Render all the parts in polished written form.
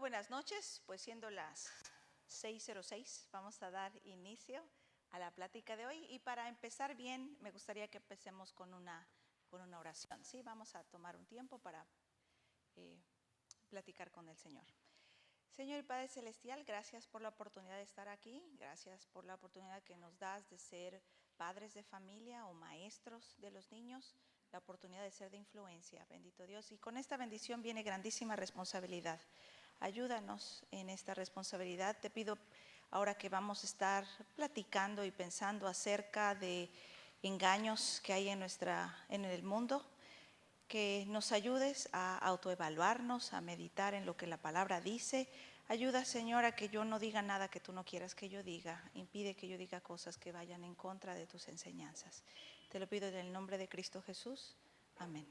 buenas noches, pues siendo las 6:06 vamos a dar inicio a la plática de hoy y para empezar bien me gustaría que empecemos con una oración. Sí, vamos a tomar un tiempo para platicar con el Señor. Señor y Padre Celestial, gracias por la oportunidad de estar aquí, gracias por la oportunidad que nos das de ser padres de familia o maestros de los niños, la oportunidad de ser de influencia, bendito Dios. Y con esta bendición viene grandísima responsabilidad. Ayúdanos en esta responsabilidad. Te pido ahora que vamos a estar platicando y pensando acerca de engaños que hay en el mundo, que nos ayudes a autoevaluarnos, a meditar en lo que la palabra dice. Ayuda, Señor, a que yo no diga nada que tú no quieras que yo diga. Impide que yo diga cosas que vayan en contra de tus enseñanzas. Te lo pido en el nombre de Cristo Jesús. Amén.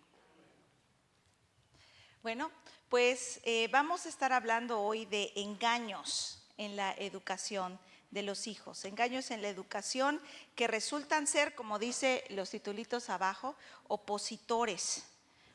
Bueno, pues vamos a estar hablando hoy de engaños en la educación de los hijos. Engaños en la educación que resultan ser, como dice los titulitos abajo, opositores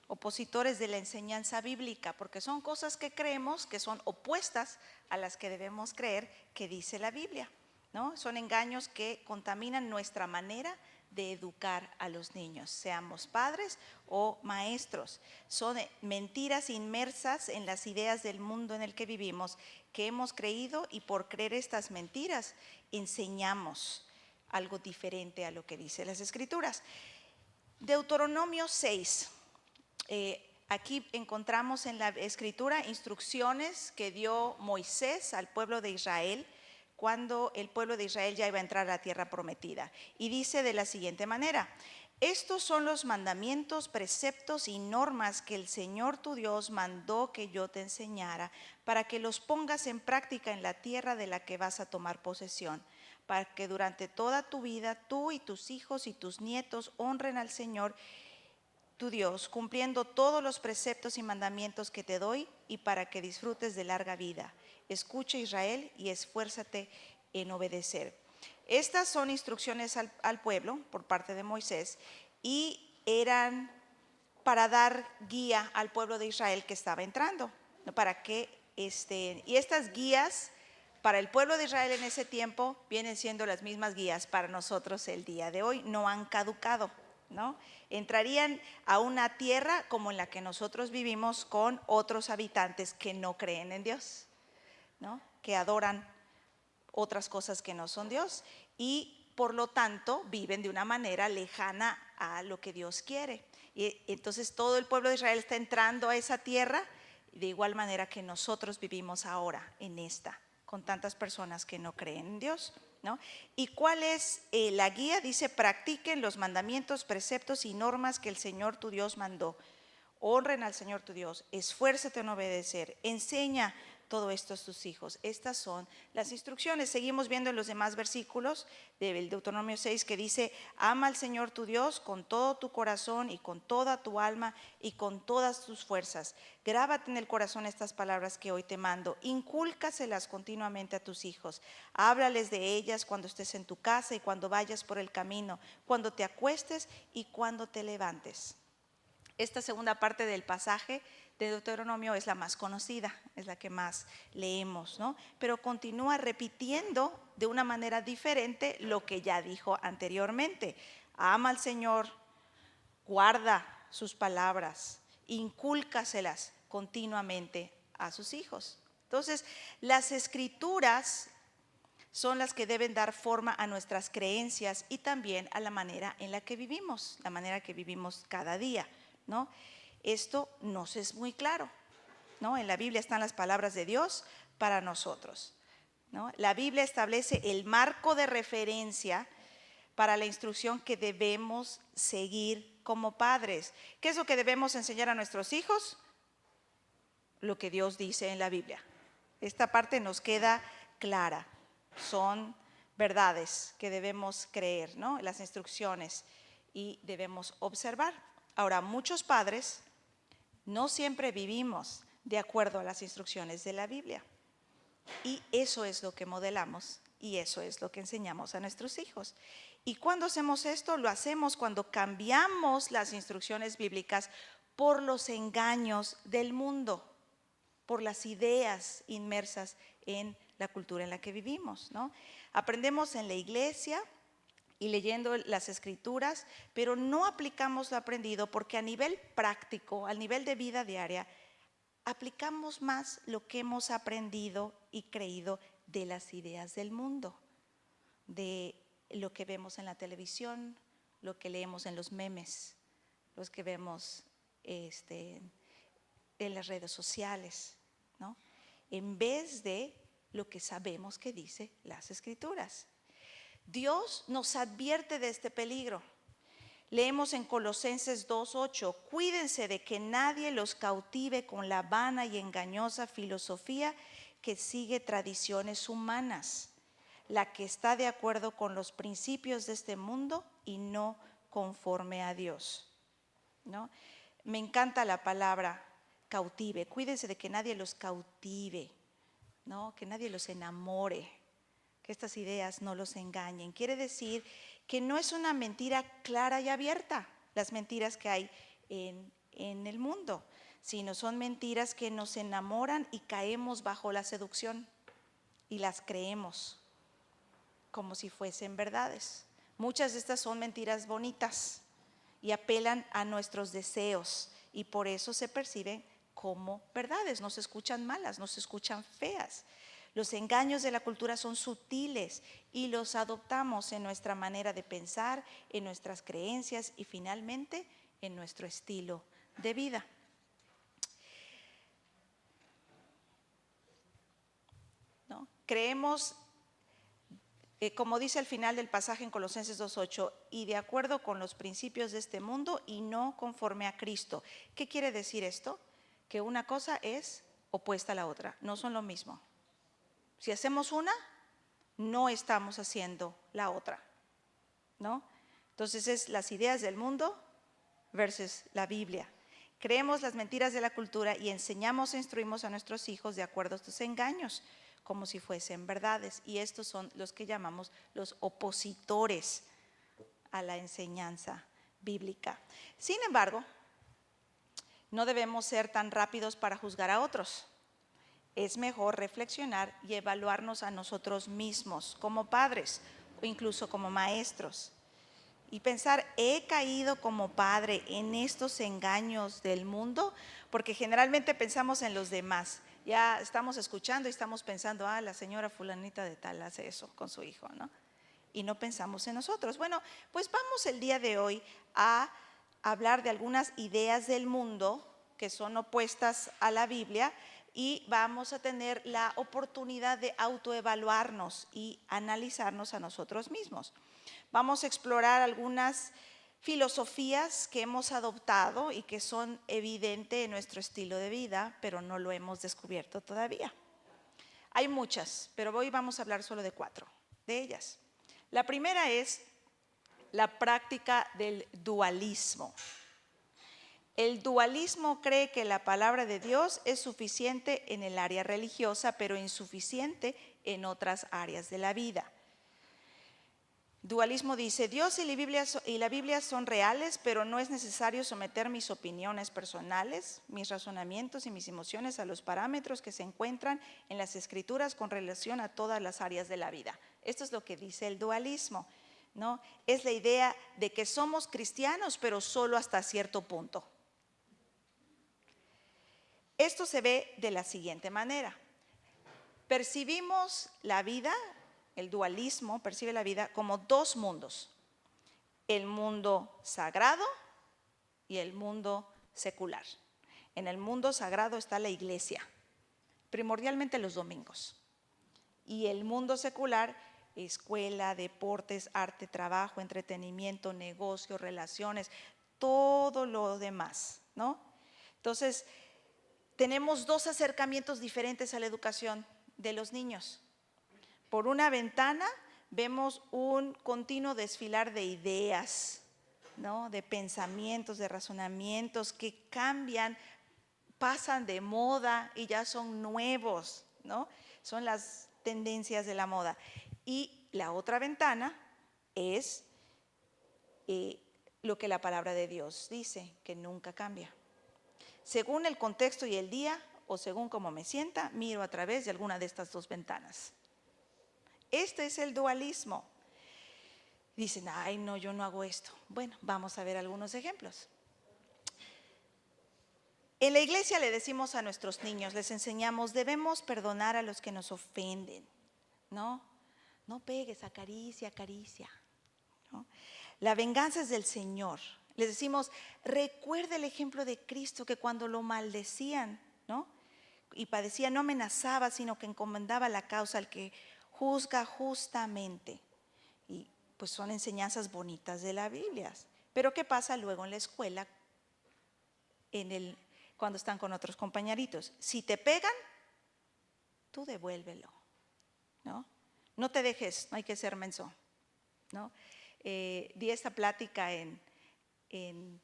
de la enseñanza bíblica, porque son cosas que creemos que son opuestas a las que debemos creer que dice la Biblia, ¿no? Son engaños que contaminan nuestra manera de educar a los niños, seamos padres o maestros. Son mentiras inmersas en las ideas del mundo en el que vivimos, que hemos creído, y por creer estas mentiras enseñamos algo diferente a lo que dice las Escrituras. Deuteronomio 6. Aquí encontramos en la Escritura instrucciones que dio Moisés al pueblo de Israel cuando el pueblo de Israel ya iba a entrar a la tierra prometida. Y dice de la siguiente manera: estos son los mandamientos, preceptos y normas que el Señor tu Dios mandó que yo te enseñara, para que los pongas en práctica en la tierra de la que vas a tomar posesión, para que durante toda tu vida tú y tus hijos y tus nietos honren al Señor tu Dios, cumpliendo todos los preceptos y mandamientos que te doy, y para que disfrutes de larga vida. Escucha, Israel, y esfuérzate en obedecer. Estas son instrucciones al pueblo por parte de Moisés y eran para dar guía al pueblo de Israel que estaba entrando, para que y estas guías para el pueblo de Israel en ese tiempo vienen siendo las mismas guías para nosotros el día de hoy, no han caducado, ¿no? Entrarían a una tierra como en la que nosotros vivimos, con otros habitantes que no creen en Dios, ¿no? Que adoran otras cosas que no son Dios y por lo tanto viven de una manera lejana a lo que Dios quiere. Y entonces todo el pueblo de Israel está entrando a esa tierra de igual manera que nosotros vivimos ahora en esta, con tantas personas que no creen en Dios, ¿no? ¿Y cuál es la guía? Dice: practiquen los mandamientos, preceptos y normas que el Señor tu Dios mandó. Honren al Señor tu Dios, esfuérzate en obedecer, enseña todo esto a tus hijos. Estas son las instrucciones. Seguimos viendo en los demás versículos del Deuteronomio 6 que dice: ama al Señor tu Dios con todo tu corazón y con toda tu alma y con todas tus fuerzas. Grábate en el corazón estas palabras que hoy te mando, incúlcaselas continuamente a tus hijos. Háblales de ellas cuando estés en tu casa y cuando vayas por el camino, cuando te acuestes y cuando te levantes. Esta segunda parte del pasaje de Deuteronomio es la más conocida, es la que más leemos, ¿no? Pero continúa repitiendo de una manera diferente lo que ya dijo anteriormente. Ama al Señor, guarda sus palabras, incúlcaselas continuamente a sus hijos. Entonces, las Escrituras son las que deben dar forma a nuestras creencias y también a la manera en la que vivimos, la manera que vivimos cada día, ¿no? Esto nos es muy claro, ¿no? En la Biblia están las palabras de Dios para nosotros, ¿no? La Biblia establece el marco de referencia para la instrucción que debemos seguir como padres. ¿Qué es lo que debemos enseñar a nuestros hijos? Lo que Dios dice en la Biblia. Esta parte nos queda clara. Son verdades que debemos creer, ¿no? Las instrucciones, y debemos observar. Ahora, muchos padres no siempre vivimos de acuerdo a las instrucciones de la Biblia, y eso es lo que modelamos y eso es lo que enseñamos a nuestros hijos. Y cuando hacemos esto, lo hacemos cuando cambiamos las instrucciones bíblicas por los engaños del mundo, por las ideas inmersas en la cultura en la que vivimos, ¿no? Aprendemos en la iglesia y leyendo las escrituras, pero no aplicamos lo aprendido porque a nivel práctico, al nivel de vida diaria, aplicamos más lo que hemos aprendido y creído de las ideas del mundo, de lo que vemos en la televisión, lo que leemos en los memes, los que vemos en las redes sociales, ¿no? En vez de lo que sabemos que dice las escrituras. Dios nos advierte de este peligro. Leemos en Colosenses 2:8, cuídense de que nadie los cautive con la vana y engañosa filosofía que sigue tradiciones humanas, la que está de acuerdo con los principios de este mundo y no conforme a Dios, ¿no? Me encanta la palabra cautive. Cuídense de que nadie los cautive, ¿no? Que nadie los enamore, que estas ideas no los engañen. Quiere decir que no es una mentira clara y abierta, las mentiras que hay en el mundo, sino son mentiras que nos enamoran y caemos bajo la seducción y las creemos como si fuesen verdades. Muchas de estas son mentiras bonitas y apelan a nuestros deseos y por eso se perciben como verdades, no se escuchan malas, no se escuchan feas. Los engaños de la cultura son sutiles y los adoptamos en nuestra manera de pensar, en nuestras creencias y finalmente en nuestro estilo de vida. ¿No? Creemos, como dice al final del pasaje en Colosenses 2:8, y de acuerdo con los principios de este mundo y no conforme a Cristo. ¿Qué quiere decir esto? Que una cosa es opuesta a la otra, no son lo mismo. Si hacemos una, no estamos haciendo la otra, ¿no? Entonces es las ideas del mundo versus la Biblia. Creemos las mentiras de la cultura y enseñamos e instruimos a nuestros hijos de acuerdo a estos engaños, como si fuesen verdades. Y estos son los que llamamos los opositores a la enseñanza bíblica. Sin embargo, no debemos ser tan rápidos para juzgar a otros. Es mejor reflexionar y evaluarnos a nosotros mismos como padres o incluso como maestros y pensar, ¿he caído como padre en estos engaños del mundo? Porque generalmente pensamos en los demás. Ya estamos escuchando y estamos pensando, la señora fulanita de tal hace eso con su hijo, ¿no? Y no pensamos en nosotros. Bueno, pues vamos el día de hoy a hablar de algunas ideas del mundo que son opuestas a la Biblia y vamos a tener la oportunidad de autoevaluarnos y analizarnos a nosotros mismos. Vamos a explorar algunas filosofías que hemos adoptado y que son evidentes en nuestro estilo de vida, pero no lo hemos descubierto todavía. Hay muchas, pero hoy vamos a hablar solo de 4 de ellas. La primera es la práctica del dualismo. El dualismo cree que la palabra de Dios es suficiente en el área religiosa, pero insuficiente en otras áreas de la vida. Dualismo dice, Dios y la Biblia son reales, pero no es necesario someter mis opiniones personales, mis razonamientos y mis emociones a los parámetros que se encuentran en las Escrituras con relación a todas las áreas de la vida. Esto es lo que dice el dualismo, ¿no? Es la idea de que somos cristianos, pero solo hasta cierto punto. Esto se ve de la siguiente manera. Percibimos la vida, el dualismo percibe la vida como 2 mundos. El mundo sagrado y el mundo secular. En el mundo sagrado está la iglesia, primordialmente los domingos. Y el mundo secular, escuela, deportes, arte, trabajo, entretenimiento, negocio, relaciones, todo lo demás, ¿no? Entonces, tenemos 2 acercamientos diferentes a la educación de los niños. Por una ventana vemos un continuo desfilar de ideas, ¿no? De pensamientos, de razonamientos que cambian, pasan de moda y ya son nuevos, ¿no? Son las tendencias de la moda. Y la otra ventana es lo que la palabra de Dios dice, que nunca cambia. Según el contexto y el día, o según como me sienta, miro a través de alguna de estas dos ventanas. Este es el dualismo. Dicen, ay no, yo no hago esto. Bueno, vamos a ver algunos ejemplos. En la iglesia le decimos a nuestros niños, les enseñamos, debemos perdonar a los que nos ofenden, ¿no? No pegues, acaricia, acaricia, ¿no? La venganza es del Señor. Les decimos, recuerda el ejemplo de Cristo que cuando lo maldecían, ¿no? Y padecía, no amenazaba, sino que encomendaba la causa al que juzga justamente. Y pues son enseñanzas bonitas de la Biblia. Pero ¿qué pasa luego en la escuela? Cuando están con otros compañeritos. Si te pegan, tú devuélvelo, ¿no? No te dejes, no hay que ser menso, ¿no? Di esta plática en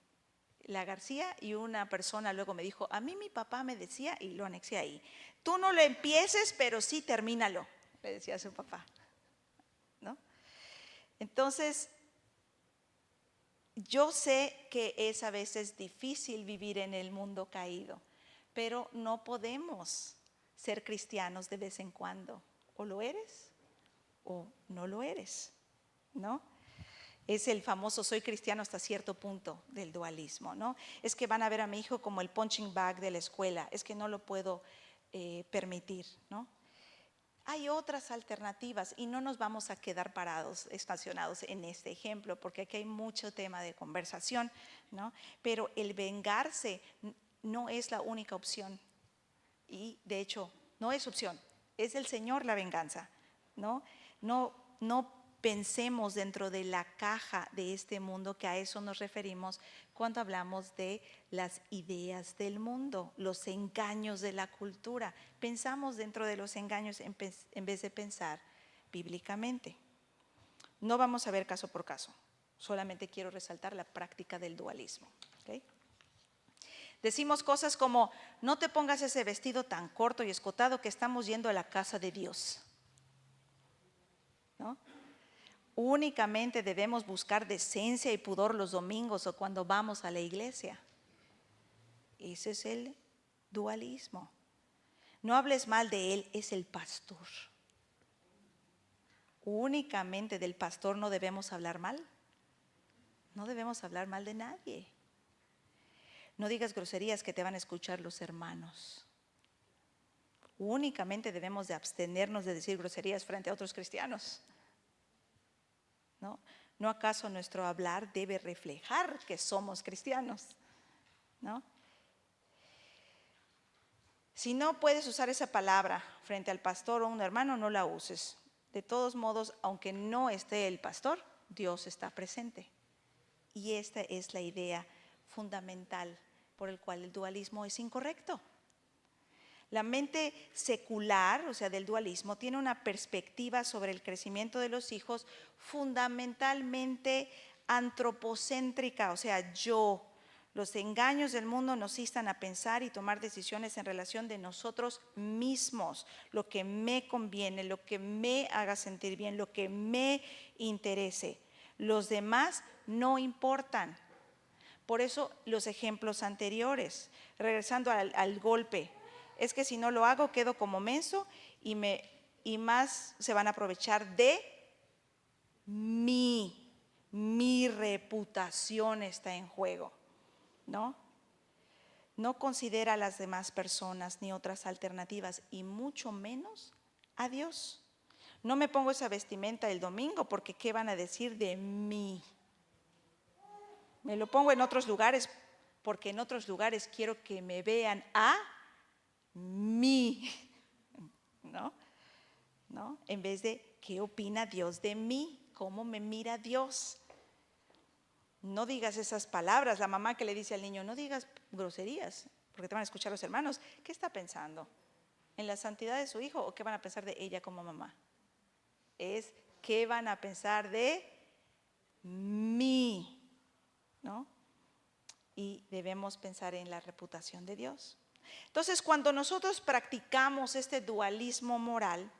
La García y una persona luego me dijo, a mí mi papá me decía, y lo anexé ahí, tú no lo empieces, pero sí termínalo, le decía a su papá, ¿no? Entonces, yo sé que es a veces difícil vivir en el mundo caído, pero no podemos ser cristianos de vez en cuando. O lo eres o no lo eres, ¿no? Es el famoso soy cristiano hasta cierto punto del dualismo, ¿no? Es que van a ver a mi hijo como el punching bag de la escuela, es que no lo puedo permitir, ¿no? Hay otras alternativas y no nos vamos a quedar parados, estacionados en este ejemplo, porque aquí hay mucho tema de conversación, ¿no? Pero el vengarse no es la única opción y de hecho no es opción, es del Señor la venganza, ¿no? No pensemos dentro de la caja de este mundo, que a eso nos referimos cuando hablamos de las ideas del mundo, los engaños de la cultura. Pensamos dentro de los engaños en vez de pensar bíblicamente. No vamos a ver caso por caso, solamente quiero resaltar la práctica del dualismo, ¿okay? Decimos cosas como, no te pongas ese vestido tan corto y escotado que estamos yendo a la casa de Dios, ¿no? Únicamente debemos buscar decencia y pudor los domingos o cuando vamos a la iglesia. Ese es el dualismo. No hables mal de él, es el pastor. Únicamente del pastor no debemos hablar mal. No debemos hablar mal de nadie. No digas groserías que te van a escuchar los hermanos. Únicamente debemos de abstenernos de decir groserías frente a otros cristianos. ¿No acaso nuestro hablar debe reflejar que somos cristianos? ¿No? Si no puedes usar esa palabra frente al pastor o un hermano, no la uses. De todos modos, aunque no esté el pastor, Dios está presente. Y esta es la idea fundamental por el cual el dualismo es incorrecto. La mente secular, o sea, del dualismo, tiene una perspectiva sobre el crecimiento de los hijos fundamentalmente antropocéntrica, o sea, yo. Los engaños del mundo nos instan a pensar y tomar decisiones en relación de nosotros mismos, lo que me conviene, lo que me haga sentir bien, lo que me interese. Los demás no importan. Por eso los ejemplos anteriores, regresando al golpe, es que si no lo hago quedo como menso y más se van a aprovechar de mi reputación está en juego, ¿no? No considera a las demás personas ni otras alternativas y mucho menos a Dios. No me pongo esa vestimenta el domingo porque ¿qué van a decir de mí? Me lo pongo en otros lugares porque en otros lugares quiero que me vean a mí, ¿no? En vez de ¿qué opina Dios de mí? ¿Cómo me mira Dios? No digas esas palabras. La mamá que le dice al niño, no digas groserías, porque te van a escuchar los hermanos. ¿Qué está pensando? ¿En la santidad de su hijo o qué van a pensar de ella como mamá? Es ¿qué van a pensar de mí? ¿No? Y debemos pensar en la reputación de Dios. Entonces, cuando nosotros practicamos este dualismo moral,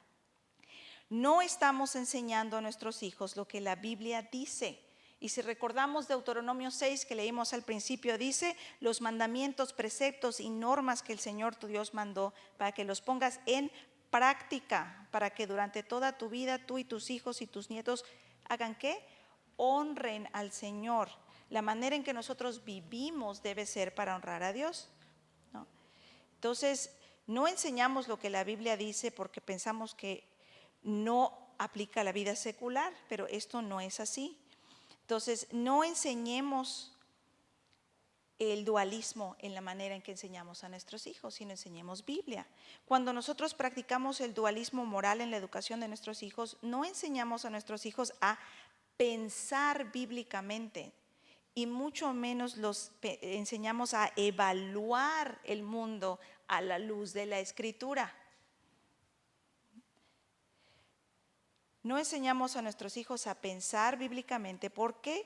no estamos enseñando a nuestros hijos lo que la Biblia dice. Y si recordamos Deuteronomio 6 que leímos al principio, dice los mandamientos, preceptos y normas que el Señor tu Dios mandó para que los pongas en práctica, para que durante toda tu vida tú y tus hijos y tus nietos hagan ¿qué? Honren al Señor. La manera en que nosotros vivimos debe ser para honrar a Dios, ¿no? Entonces, no enseñamos lo que la Biblia dice porque pensamos que no aplica a la vida secular, pero esto no es así. Entonces, no enseñemos el dualismo en la manera en que enseñamos a nuestros hijos, sino enseñemos Biblia. Cuando nosotros practicamos el dualismo moral en la educación de nuestros hijos, no enseñamos a nuestros hijos a pensar bíblicamente y mucho menos los enseñamos a evaluar el mundo a la luz de la Escritura. No enseñamos a nuestros hijos a pensar bíblicamente porque,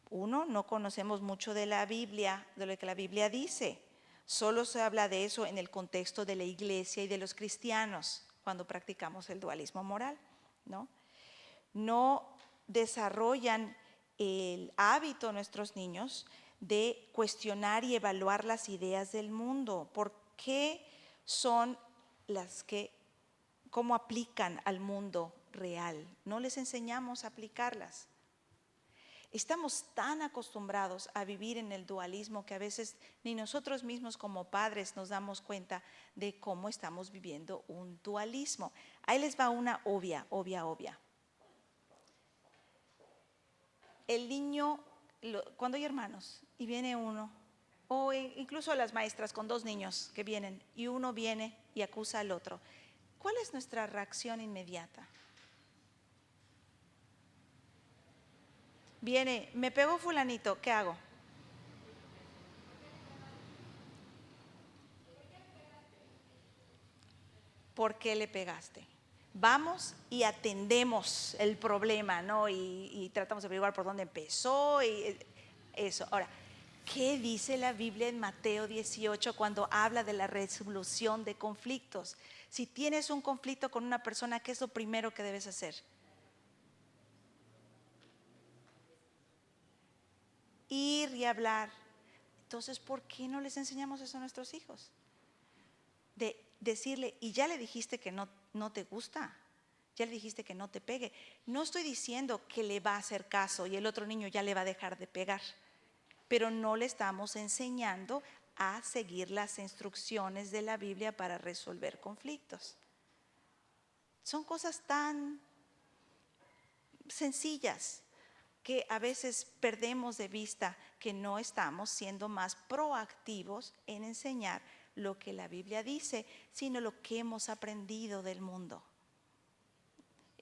uno, no conocemos mucho de la Biblia, de lo que la Biblia dice. Solo se habla de eso en el contexto de la iglesia y de los cristianos, cuando practicamos el dualismo moral, ¿no? No desarrollan el hábito nuestros niños de cuestionar y evaluar las ideas del mundo. ¿Por qué son las que, cómo aplican al mundo real? No les enseñamos a aplicarlas. Estamos tan acostumbrados a vivir en el dualismo que a veces ni nosotros mismos como padres nos damos cuenta de cómo estamos viviendo un dualismo. Ahí les va una obvia. El niño, cuando hay hermanos y viene uno, o incluso las maestras con dos niños que vienen y uno viene y acusa al otro, ¿cuál es nuestra reacción inmediata? Viene, me pegó fulanito, ¿qué hago? ¿Por qué le pegaste? Vamos y atendemos el problema, ¿no? Y tratamos de averiguar por dónde empezó y eso. Ahora, ¿qué dice la Biblia en Mateo 18 cuando habla de la resolución de conflictos? Si tienes un conflicto con una persona, ¿qué es lo primero que debes hacer? Ir y hablar. Entonces, ¿por qué no les enseñamos eso a nuestros hijos? De decirle, y ya le dijiste que no te gusta, ya le dijiste que no te pegue. No estoy diciendo que le va a hacer caso y el otro niño ya le va a dejar de pegar, pero no le estamos enseñando a seguir las instrucciones de la Biblia para resolver conflictos. Son cosas tan sencillas que a veces perdemos de vista que no estamos siendo más proactivos en enseñar lo que la Biblia dice, sino lo que hemos aprendido del mundo.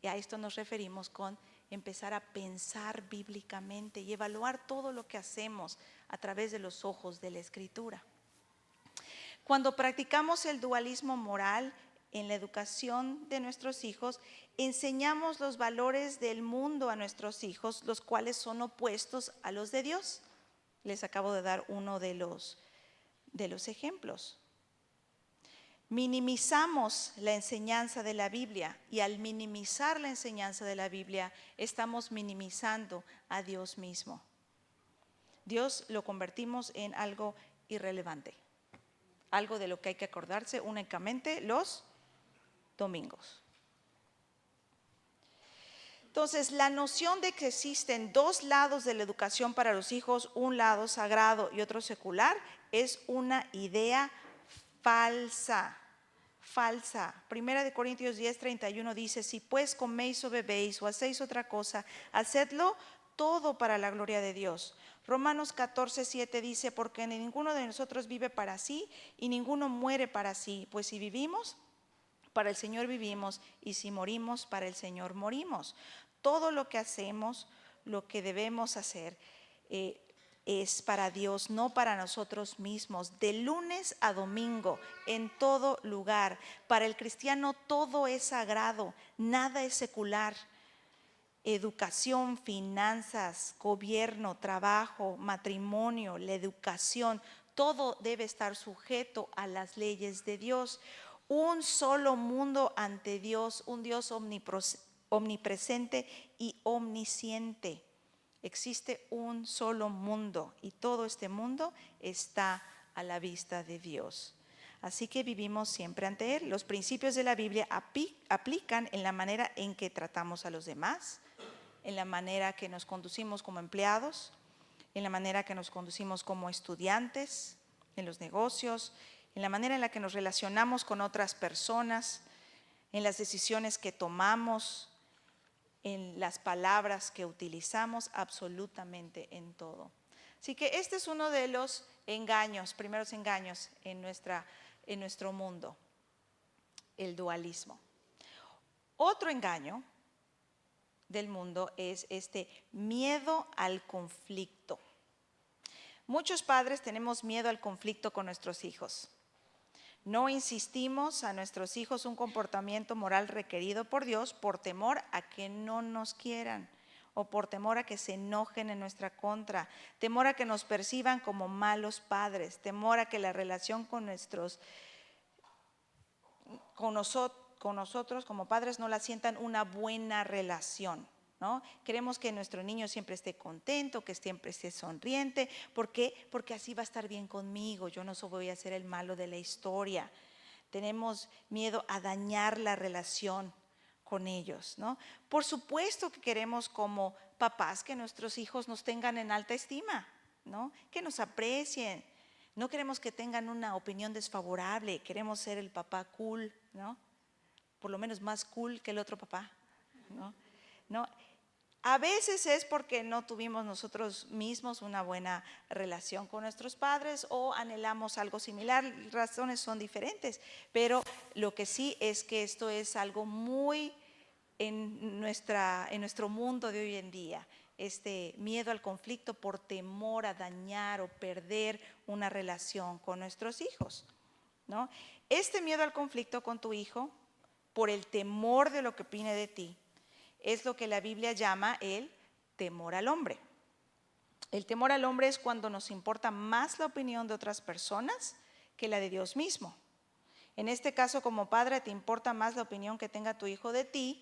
Y a esto nos referimos con empezar a pensar bíblicamente y evaluar todo lo que hacemos a través de los ojos de la Escritura. Cuando practicamos el dualismo moral en la educación de nuestros hijos, enseñamos los valores del mundo a nuestros hijos, los cuales son opuestos a los de Dios. Les acabo de dar uno de los ejemplos. Minimizamos la enseñanza de la Biblia y al minimizar la enseñanza de la Biblia estamos minimizando a Dios mismo. Dios lo convertimos en algo irrelevante, algo de lo que hay que acordarse únicamente los domingos. Entonces, la noción de que existen dos lados de la educación para los hijos, un lado sagrado y otro secular, es una idea falsa. Primera de Corintios 10:31 dice, si pues coméis o bebéis o hacéis otra cosa, hacedlo todo para la gloria de Dios. Romanos 14:7 dice, porque ninguno de nosotros vive para sí y ninguno muere para sí, pues si vivimos, para el Señor vivimos, y si morimos, para el Señor morimos. Todo lo que hacemos, lo que debemos hacer, es para Dios, no para nosotros mismos, de lunes a domingo, en todo lugar. Para el cristiano todo es sagrado, nada es secular. Educación, finanzas, gobierno, trabajo, matrimonio, la educación, todo debe estar sujeto a las leyes de Dios. Un solo mundo ante Dios, un Dios omnipresente y omnisciente. Existe un solo mundo y todo este mundo está a la vista de Dios. Así que vivimos siempre ante Él. Los principios de la Biblia aplican en la manera en que tratamos a los demás, en la manera que nos conducimos como empleados, en la manera que nos conducimos como estudiantes, en los negocios, en la manera en la que nos relacionamos con otras personas, en las decisiones que tomamos, en las palabras que utilizamos, absolutamente en todo. Así que este es uno de los engaños, primeros engaños en nuestro mundo, el dualismo. Otro engaño del mundo es este miedo al conflicto. Muchos padres tenemos miedo al conflicto con nuestros hijos. No insistimos a nuestros hijos un comportamiento moral requerido por Dios por temor a que no nos quieran o por temor a que se enojen en nuestra contra, temor a que nos perciban como malos padres, temor a que la relación con nosotros como padres no la sientan una buena relación, ¿no? Queremos que nuestro niño siempre esté contento, que siempre esté sonriente. ¿Por qué? Porque así va a estar bien conmigo, yo no voy a ser el malo de la historia. Tenemos miedo a dañar la relación con ellos, ¿no? Por supuesto que queremos como papás que nuestros hijos nos tengan en alta estima, ¿no? Que nos aprecien. No queremos que tengan una opinión desfavorable, queremos ser el papá cool, ¿no? Por lo menos más cool que el otro papá, ¿no? A veces es porque no tuvimos nosotros mismos una buena relación con nuestros padres o anhelamos algo similar, las razones son diferentes, pero lo que sí es que esto es algo muy en nuestro mundo de hoy en día, este miedo al conflicto por temor a dañar o perder una relación con nuestros hijos, ¿no? Este miedo al conflicto con tu hijo, por el temor de lo que opine de ti, es lo que la Biblia llama el temor al hombre. El temor al hombre es cuando nos importa más la opinión de otras personas que la de Dios mismo. En este caso, como padre, te importa más la opinión que tenga tu hijo de ti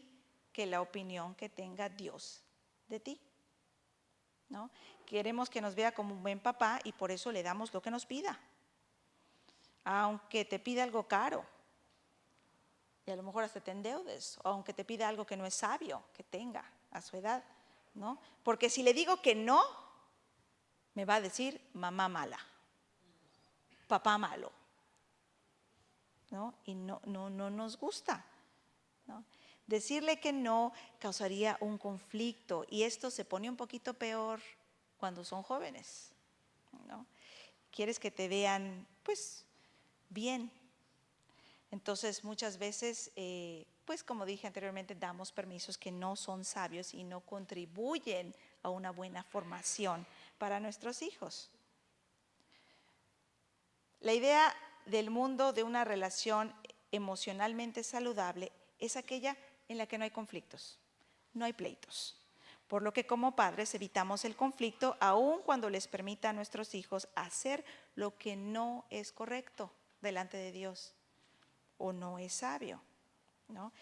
que la opinión que tenga Dios de ti, ¿no? Queremos que nos vea como un buen papá y por eso le damos lo que nos pida. Aunque te pida algo caro, y a lo mejor hasta te endeudes, o aunque te pida algo que no es sabio que tenga a su edad, ¿no? Porque si le digo que no, me va a decir mamá mala, papá malo, ¿no? Y no nos gusta, ¿no? Decirle que no causaría un conflicto y esto se pone un poquito peor cuando son jóvenes, ¿no? Quieres que te vean, pues, bien. Entonces, muchas veces, pues como dije anteriormente, damos permisos que no son sabios y no contribuyen a una buena formación para nuestros hijos. La idea del mundo de una relación emocionalmente saludable es aquella en la que no hay conflictos, no hay pleitos. Por lo que como padres evitamos el conflicto aun cuando les permita a nuestros hijos hacer lo que no es correcto delante de Dios o no es sabio, ¿no?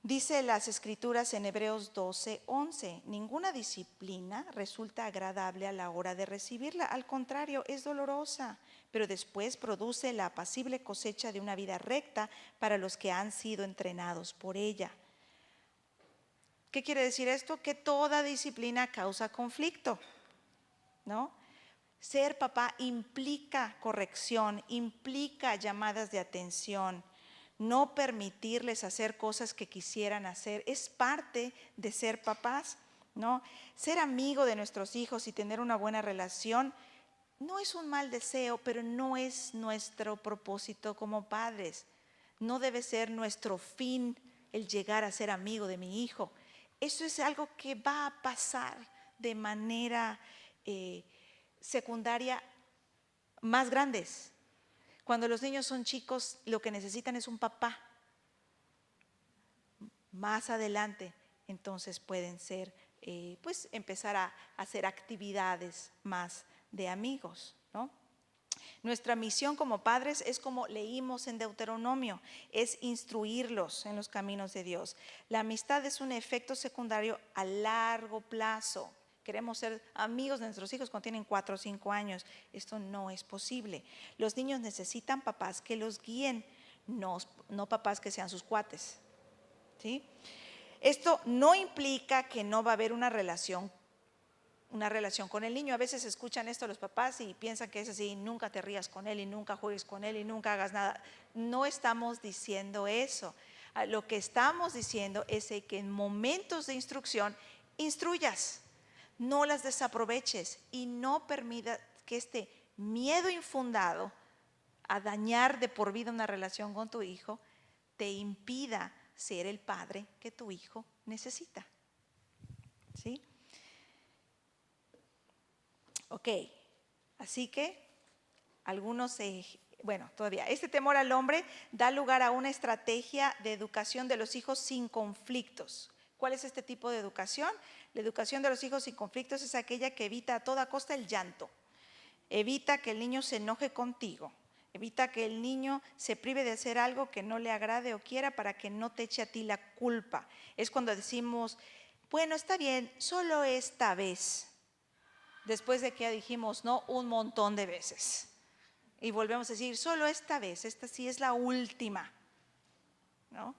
Dice las Escrituras en Hebreos 12:11, ninguna disciplina resulta agradable a la hora de recibirla, al contrario, es dolorosa, pero después produce la apacible cosecha de una vida recta para los que han sido entrenados por ella. ¿Qué quiere decir esto? Que toda disciplina causa conflicto, ¿no? Ser papá implica corrección, implica llamadas de atención. No permitirles hacer cosas que quisieran hacer es parte de ser papás, ¿no? Ser amigo de nuestros hijos y tener una buena relación no es un mal deseo, pero no es nuestro propósito como padres. No debe ser nuestro fin el llegar a ser amigo de mi hijo. Eso es algo que va a pasar de manera secundaria más grandes. Cuando los niños son chicos, lo que necesitan es un papá. Más adelante, entonces pueden ser, pues empezar a hacer actividades más de amigos, ¿no? Nuestra misión como padres es como leímos en Deuteronomio, es instruirlos en los caminos de Dios. La amistad es un efecto secundario a largo plazo. queremos ser amigos de nuestros hijos cuando tienen 4 o 5 años. Esto no es posible. Los niños necesitan papás que los guíen, no papás que sean sus cuates, ¿sí? Esto no implica que no va a haber una relación con el niño. A veces escuchan esto los papás y piensan que es así: nunca te rías con él y nunca juegues con él y nunca hagas nada. No estamos diciendo eso. Lo que estamos diciendo es que en momentos de instrucción instruyas, no las desaproveches y no permitas que este miedo infundado a dañar de por vida una relación con tu hijo te impida ser el padre que tu hijo necesita, ¿sí? Ok, así que todavía, este temor al hombre da lugar a una estrategia de educación de los hijos sin conflictos. ¿Cuál es este tipo de educación? La educación de los hijos sin conflictos es aquella que evita a toda costa el llanto, evita que el niño se enoje contigo, evita que el niño se prive de hacer algo que no le agrade o quiera para que no te eche a ti la culpa. Es cuando decimos, bueno, está bien, solo esta vez, después de que ya dijimos no un montón de veces. Y volvemos a decir, solo esta vez, esta sí es la última, ¿no?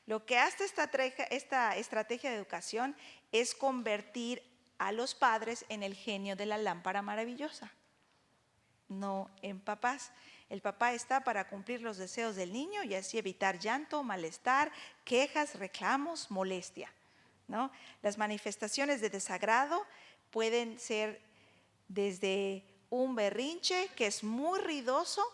Lo que hace esta estrategia de educación es convertir a los padres en el genio de la lámpara maravillosa, no en papás. El papá está para cumplir los deseos del niño y así evitar llanto, malestar, quejas, reclamos, molestia, ¿no? Las manifestaciones de desagrado pueden ser desde un berrinche que es muy ruidoso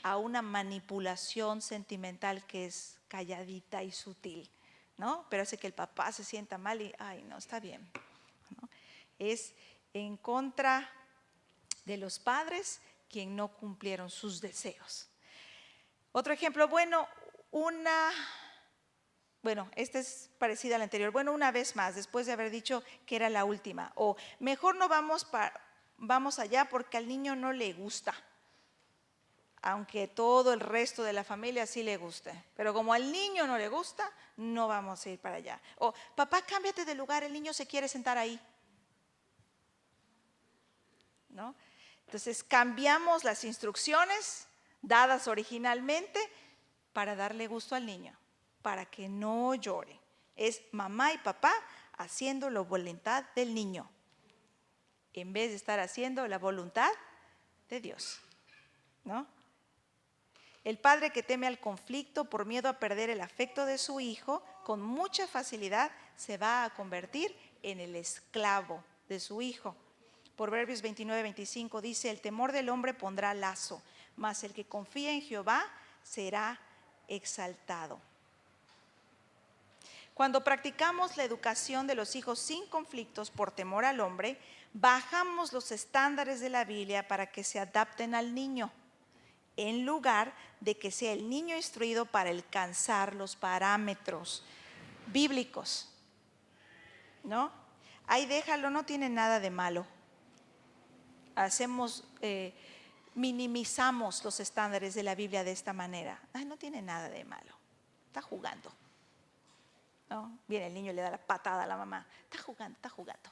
a una manipulación sentimental que es calladita y sutil, ¿no? Pero hace que el papá se sienta mal y, ay, no, está bien, ¿no? Es en contra de los padres quien no cumplieron sus deseos. Otro ejemplo, esta es parecida a la anterior. Bueno, una vez más, después de haber dicho que era la última. O mejor no vamos allá porque al niño no le gusta, aunque todo el resto de la familia sí le guste. Pero como al niño no le gusta, no vamos a ir para allá. O papá, cámbiate de lugar, el niño se quiere sentar ahí, ¿no? Entonces cambiamos las instrucciones dadas originalmente para darle gusto al niño, para que no llore. Es mamá y papá haciendo la voluntad del niño, en vez de estar haciendo la voluntad de Dios, ¿no? El padre que teme al conflicto por miedo a perder el afecto de su hijo, con mucha facilidad se va a convertir en el esclavo de su hijo. Proverbios 29-25 dice, el temor del hombre pondrá lazo, mas el que confía en Jehová será exaltado. Cuando practicamos la educación de los hijos sin conflictos por temor al hombre, bajamos los estándares de la Biblia para que se adapten al niño, en lugar de que sea el niño instruido para alcanzar los parámetros bíblicos, ¿no? Ahí déjalo, no tiene nada de malo. Minimizamos los estándares de la Biblia de esta manera. Ay, no tiene nada de malo, está jugando, ¿no? Viene el niño y le da la patada a la mamá, está jugando.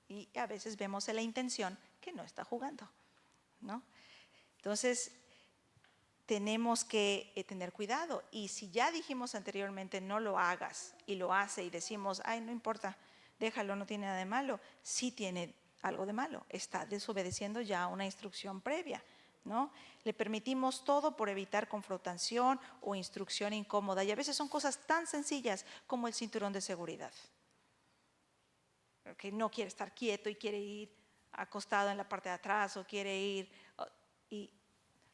Y a veces vemos en la intención que no está jugando, ¿no? Entonces, tenemos que tener cuidado. Y si ya dijimos anteriormente no lo hagas y lo hace y decimos, ay, no importa, déjalo, no tiene nada de malo, sí tiene algo de malo, está desobedeciendo ya una instrucción previa, ¿no? Le permitimos todo por evitar confrontación o instrucción incómoda, y a veces son cosas tan sencillas como el cinturón de seguridad, que no quiere estar quieto y quiere ir acostado en la parte de atrás o quiere ir y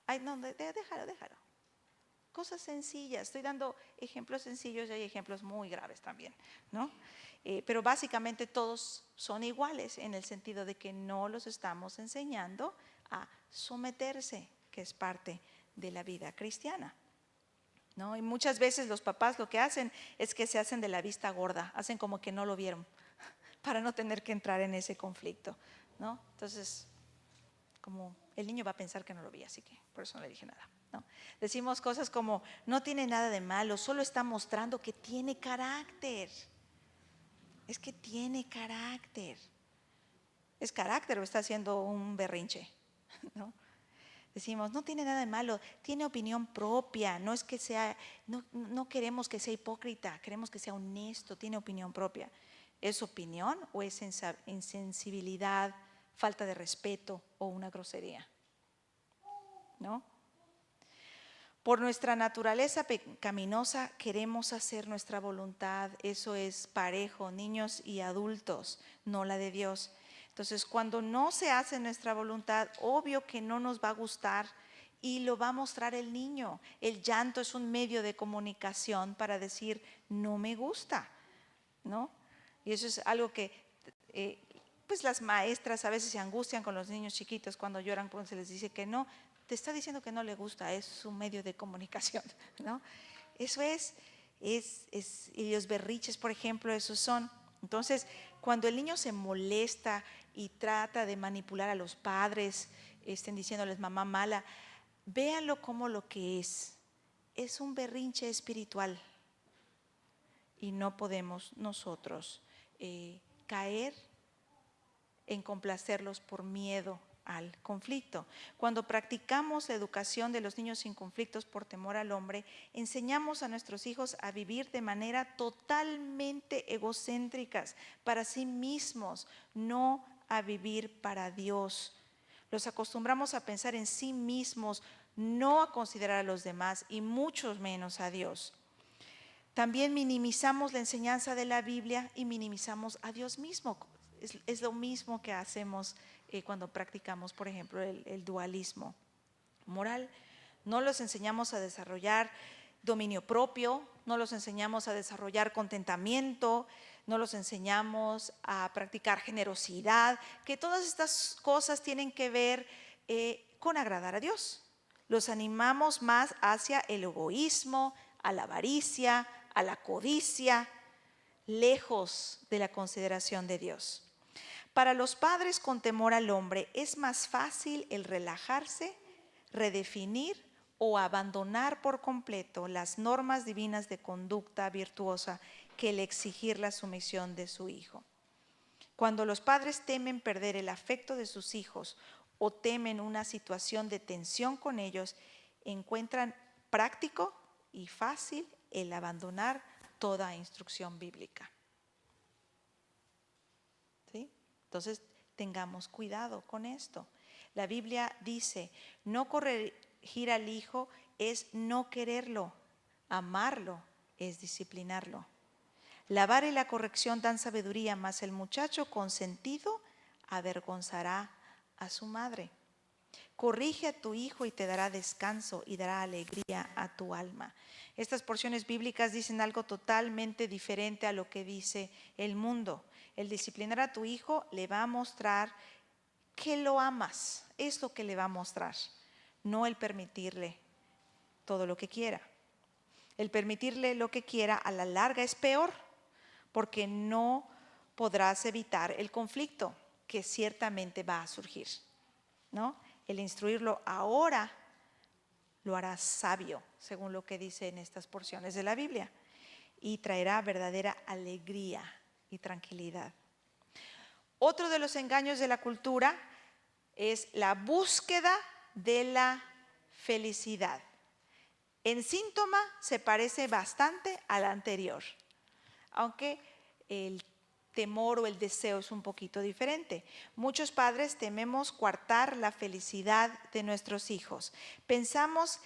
ay, no, déjalo. Cosas sencillas, estoy dando ejemplos sencillos y hay ejemplos muy graves también, ¿no? Pero básicamente todos son iguales en el sentido de que no los estamos enseñando a someterse, que es parte de la vida cristiana, ¿no? Y muchas veces los papás lo que hacen es que se hacen de la vista gorda, hacen como que no lo vieron para no tener que entrar en ese conflicto, ¿no? Entonces, como el niño va a pensar que no lo vi, así que por eso no le dije nada, ¿no? Decimos cosas como, no tiene nada de malo, solo está mostrando que tiene carácter. Es que tiene carácter, ¿Es carácter o está haciendo un berrinche? ¿No? Decimos, no tiene nada de malo, tiene opinión propia, no es que sea, no queremos que sea hipócrita, queremos que sea honesto, tiene opinión propia. ¿Es opinión o es insensibilidad, falta de respeto o una grosería? ¿No? Por nuestra naturaleza pecaminosa queremos hacer nuestra voluntad, eso es parejo, niños y adultos, no la de Dios. Entonces, cuando no se hace nuestra voluntad, obvio que no nos va a gustar y lo va a mostrar el niño. El llanto es un medio de comunicación para decir, no me gusta, ¿no? Y eso es algo que pues las maestras a veces se angustian con los niños chiquitos cuando lloran porque se les dice que no. Te está diciendo que no le gusta, es un medio de comunicación, ¿no? Eso y los berriches, por ejemplo, esos son. Entonces, cuando el niño se molesta y trata de manipular a los padres, estén diciéndoles mamá mala, véanlo como lo que es un berrinche espiritual. Y no podemos nosotros caer en complacerlos por miedo al conflicto. Cuando practicamos la educación de los niños sin conflictos por temor al hombre, enseñamos a nuestros hijos a vivir de manera totalmente egocéntricas para sí mismos, no a vivir para Dios. Los acostumbramos a pensar en sí mismos, no a considerar a los demás y mucho menos a Dios. También minimizamos la enseñanza de la Biblia y minimizamos a Dios mismo. Es lo mismo que hacemos cuando practicamos, por ejemplo, el dualismo moral. No los enseñamos a desarrollar dominio propio, no los enseñamos a desarrollar contentamiento, no los enseñamos a practicar generosidad, que todas estas cosas tienen que ver con agradar a Dios. Los animamos más hacia el egoísmo, a la avaricia, a la codicia, lejos de la consideración de Dios. Para los padres con temor al hombre es más fácil el relajarse, redefinir o abandonar por completo las normas divinas de conducta virtuosa que el exigir la sumisión de su hijo. Cuando los padres temen perder el afecto de sus hijos o temen una situación de tensión con ellos, encuentran práctico y fácil el abandonar toda instrucción bíblica. ¿Sí? Entonces, tengamos cuidado con esto. La Biblia dice, no corregir al hijo es no quererlo, amarlo es disciplinarlo. La vara y la corrección dan sabiduría, mas el muchacho consentido avergonzará a su madre. Corrige a tu hijo y te dará descanso y dará alegría a tu alma. Estas porciones bíblicas dicen algo totalmente diferente a lo que dice el mundo. El disciplinar a tu hijo le va a mostrar que lo amas, es lo que le va a mostrar, no el permitirle todo lo que quiera. El permitirle lo que quiera a la larga es peor, porque no podrás evitar el conflicto que ciertamente va a surgir, ¿no? El instruirlo ahora lo hará sabio, según lo que dice en estas porciones de la Biblia, y traerá verdadera alegría y tranquilidad. Otro de los engaños de la cultura es la búsqueda de la felicidad. En síntoma se parece bastante al anterior, aunque el temor o el deseo es un poquito diferente. Muchos padres tememos coartar la felicidad de nuestros hijos. Pensamos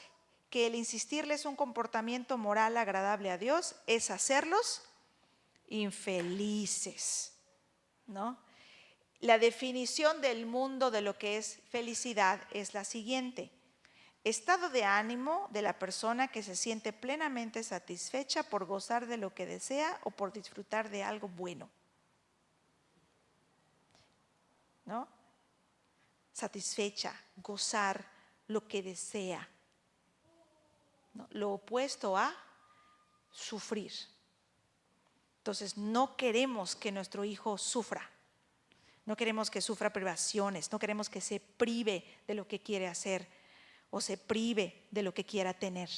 que el insistirles un comportamiento moral agradable a Dios es hacerlos infelices, ¿no? La definición del mundo de lo que es felicidad es la siguiente: estado de ánimo de la persona que se siente plenamente satisfecha por gozar de lo que desea o por disfrutar de algo bueno, ¿no? Satisfecha, gozar lo que desea, ¿no? Lo opuesto a sufrir. Entonces, no queremos que nuestro hijo sufra. No queremos que sufra privaciones, no queremos que se prive de lo que quiere hacer o se prive de lo que quiera tener.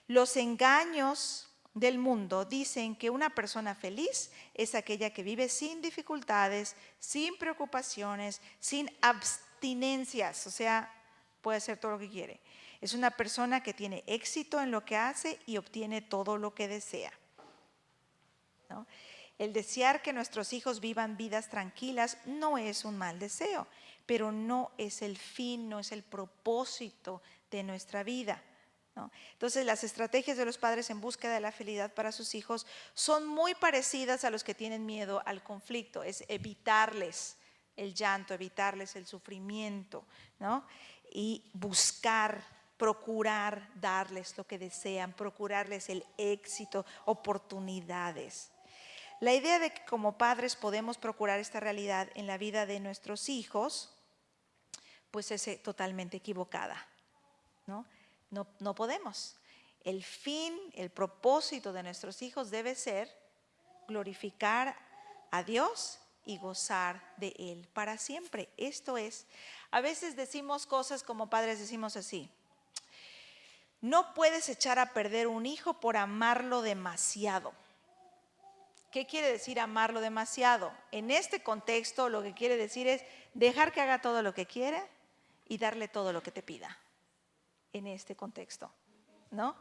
Los engaños del mundo dicen que una persona feliz es aquella que vive sin dificultades, sin preocupaciones, sin abstinencias, o sea, puede hacer todo lo que quiere. Es una persona que tiene éxito en lo que hace y obtiene todo lo que desea, ¿no? El desear que nuestros hijos vivan vidas tranquilas no es un mal deseo, pero no es el fin, no es el propósito de nuestra vida, ¿no? Entonces, las estrategias de los padres en búsqueda de la felicidad para sus hijos son muy parecidas a los que tienen miedo al conflicto. Es evitarles el llanto, evitarles el sufrimiento, ¿no? Y buscar, procurar darles lo que desean, procurarles el éxito, oportunidades. La idea de que como padres podemos procurar esta realidad en la vida de nuestros hijos, pues es totalmente equivocada, ¿no? No podemos. El fin, el propósito de nuestros hijos debe ser glorificar a Dios y gozar de Él para siempre. Esto es, a veces decimos cosas como padres, decimos así: no puedes echar a perder un hijo por amarlo demasiado. ¿Qué quiere decir amarlo demasiado? En este contexto lo que quiere decir es dejar que haga todo lo que quiere y darle todo lo que te pida. En este contexto, ¿no?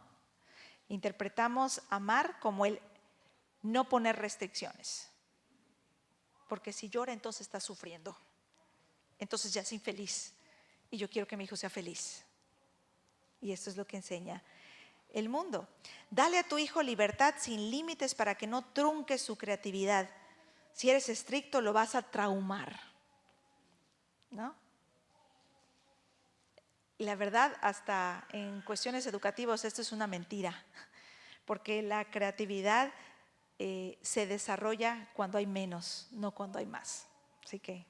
Interpretamos amar como el no poner restricciones. Porque si llora, entonces está sufriendo. Entonces ya es infeliz. Y yo quiero que mi hijo sea feliz. Y esto es lo que enseña el mundo. Dale a tu hijo libertad sin límites para que no trunque su creatividad. Si eres estricto, lo vas a traumar, ¿no? Y la verdad, hasta en cuestiones educativas, esto es una mentira, porque la creatividad se desarrolla cuando hay menos, no cuando hay más. Así que